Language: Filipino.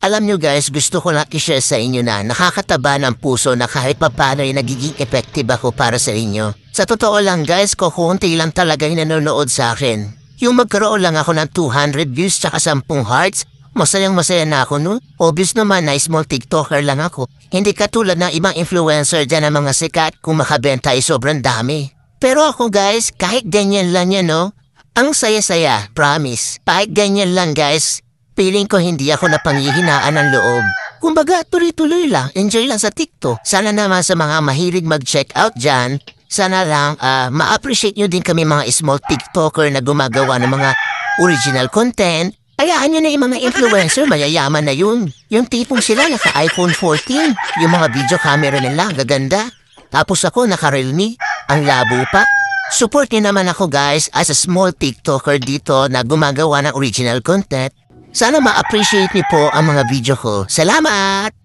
Alam nyo guys, gusto ko lang i-share sa inyo na nakakataba ng puso na kahit papaano ay nagiging effective ako para sa inyo. Sa totoo lang guys, kukunti lang talaga yung nanonood sa akin. Yung magkaroon lang ako ng 200 views tsaka 10 hearts, masayang-masaya na ako nun. Obvious naman na small TikToker lang ako. Hindi katulad ng ibang influencer dyan na mga sikat kung makabenta ay sobrang dami. Pero ako guys, kahit ganyan lang yan no, ang saya-saya, promise. Kahit ganyan lang guys, feeling ko hindi ako napanghihinaan ng loob. Kumbaga, tuloy-tuloy lang, enjoy lang sa TikTok. Sana naman sa mga mahilig mag-check out dyan, sana lang ma-appreciate nyo din kami mga small TikToker na gumagawa ng mga original content. Hayaan nyo na yung mga influencer, mayayaman na yun. Yung tipong sila naka-iPhone 14, yung mga video camera nila, gaganda. Tapos ako naka-Realme, ang labo pa. Support nyo naman ako guys as a small TikToker dito na gumagawa ng original content. Sana ma-appreciate niyo po ang mga video ko. Salamat!